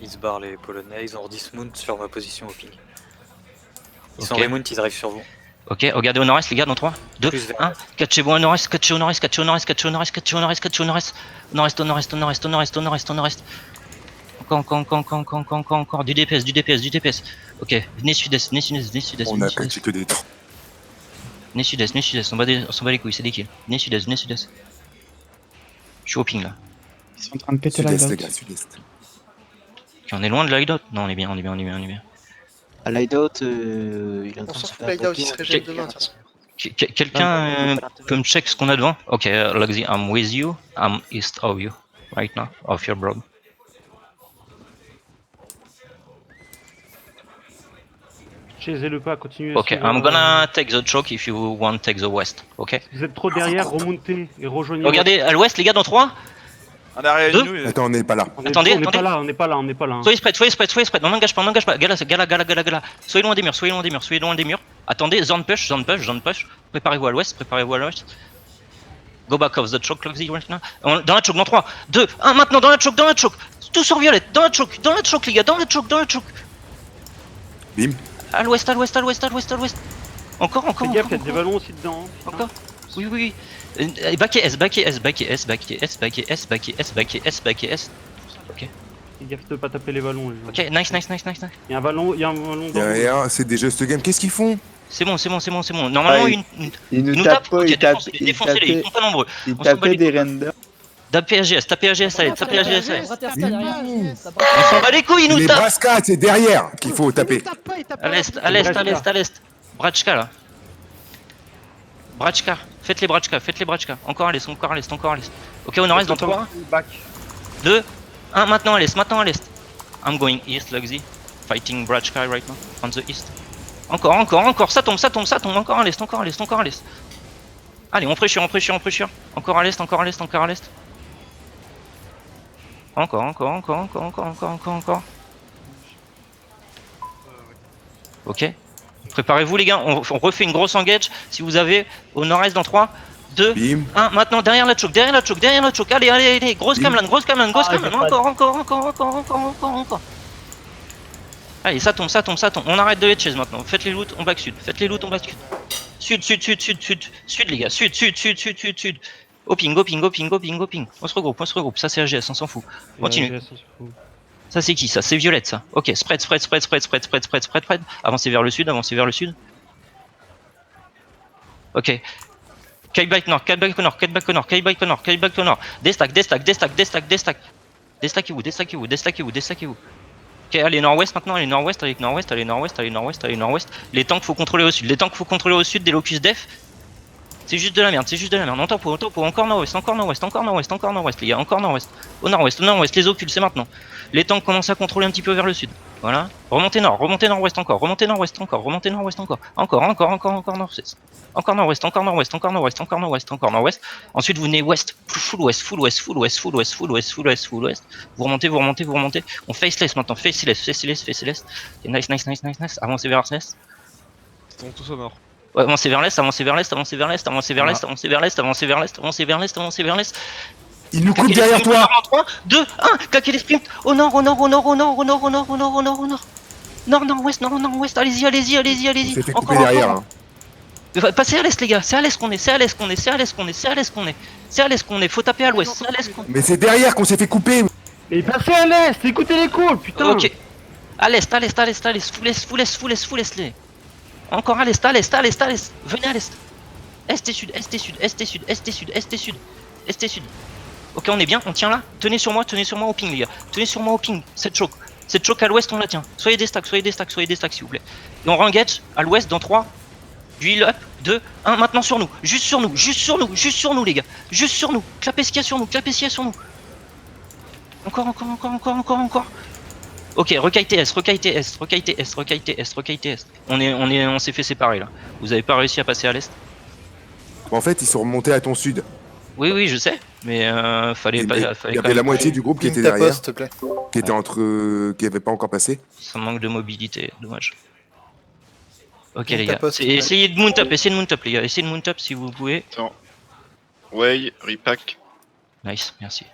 Ils se barrent les Polonais, ils ont 10 mount sur ma position au ping. Ils Ok. sont remount, ils arrivent sur vous. Ok, regardez au nord-est les gars, dans 3, 2, Plus vers 1, catchez-vous au nord-est, catchez au nord-est, catchez au nord-est, catchez au nord-est, catchez au nord-est, catchez au nord-est, au nord-est, au nord-est, au nord-est, au nord-est, au nord-est, au nord-est. Encore, du DPS, du DPS, du DPS. Ok, venez sud-est, venez sud-est, venez sud-est, On venez a sud-est. catché que des temps. Venez sud-est, on s'en bat les couilles, c'est des kills. Venez sud-est. Je suis au ping là. Ils sont en train de péter Sud-est, les l'hideout. gars, sud-est. Ok, on est loin de l'hideout. Non, on est bien. À l'hideout, il est en On train de s'en se fout, faire l'hideout, il retour. se régène demain, de toute façon. Quelqu'un peut me check ce qu'on a devant? Ok, Luxy, I'm with you. I'm east of you. Right now, of your bro. Chaisez-le pas, continuez à Ok, suivre. I'm gonna take the choke if you want take the west. Ok. Si vous êtes trop derrière, remontez et rejoignez. Regardez à l'ouest, les gars, dans 3, En arrière de 2. nous. Attends, on n'est pas là. Attendez. On n'est pas là. Hein. Soyez spread. On n'engage pas. Gala. Soyez loin des murs. Attendez, zone push. Préparez-vous à l'ouest. Go back of the choke, Luxy, right now. Dans la choke, dans 3, 2, 1, maintenant, dans la choke. Tout sur violette, dans la choke, les gars, dans la choke. Bim. À l'ouest. Encore. Fais gaffe, il y a des ballons aussi dedans. Hein, Encore. Oui. Backé S. Fais gaffe de pas taper les ballons. Les gens. Ok, nice. Il y a un ballon dans Derrière, c'est des Just Game. Qu'est-ce qu'ils font? C'est bon. Normalement, Ah, ils nous tapent pas, ils défoncez-les, ils sont pas nombreux. Ils On s'en bat tapaient les des renders. Tapez AGS, tapez AGS, allez. Tapez On s'en bat les couilles, ils nous Les tapent. Brascats, c'est derrière qu'il faut taper. À l'est. Brachka là. Brachka. Faites les Brachka. Encore à l'est. Ok, on en reste dans 3, 2, 1, maintenant à l'est. I'm going east, Luxy. Fighting Brachka right now, on the east. Encore, ça tombe, encore à l'est. Allez, on pressure. Encore à l'est. Encore. Ok. Préparez-vous les gars, on refait une grosse engage si vous avez au nord-est dans 3, 2, Bim. 1, maintenant derrière la choke. Allez, grosse cameline, encore. Allez, ça tombe. On arrête de headchase maintenant. Faites les loots, on back sud. Sud, les gars. Sud. Au ping. On se regroupe. Ça c'est AGS, on s'en fout. Continue. Ça c'est qui ça? C'est Violette ça. Ok, spread. Avancez vers le sud. Ok. K-back nord. Destack. Destackez-vous. Ok, allez nord-ouest maintenant, allez nord-ouest. Les tanks faut contrôler au sud, des locus def. C'est juste de la merde. On tempo, encore nord-ouest, les gars, encore nord-ouest. Au nord-ouest, les occultes, c'est maintenant. Les tanks commencent à contrôler un petit peu vers le sud. Voilà. Remontez nord-ouest encore. Encore nord-ouest. Ensuite, vous venez ouest. Full ouest. Vous remontez. On faceless maintenant. Faceless. Okay, nice. Avancez vers l'est. Ils sont tous au nord. Ouais, avancez vers l'est. Ils nous coupent derrière toi. 3, 2, 1, claquez les sprints. Au nord. Nord-ouest. Allez-y. On s'est fait couper derrière. Hein. Passez à l'est, les gars. C'est à l'est qu'on est. Faut taper à l'ouest. Mais c'est derrière qu'on s'est fait couper. Mais passez à l'est, écoutez les calls, putain. Ok. À l'est. Full est, les. Encore à l'est. Venez à l'est. Est et sud. Ok, on est bien, on tient là. Tenez sur moi au ping, les gars. Cette choke à l'ouest, on la tient. Soyez des stacks, s'il vous plaît. Et on re-engage à l'ouest dans 3. Du heal up, 2, 1, maintenant sur nous. Juste sur nous, les gars. Juste sur nous. Clapez ce qu'il y a sur nous. Encore. Ok, recaille TS. On s'est fait séparer là. Vous avez pas réussi à passer à l'est? En fait, ils sont remontés à ton sud. Oui, je sais, mais fallait Il pas. y avait la moitié du groupe qui était Ta derrière, poste, s'il te plaît. qui était qui avait pas encore passé. Ça manque de mobilité, dommage. Ok Ping les ta gars, poste, essayez de mount up les gars, essayez de mount up si vous pouvez. Attends. Way, repack. Nice, merci.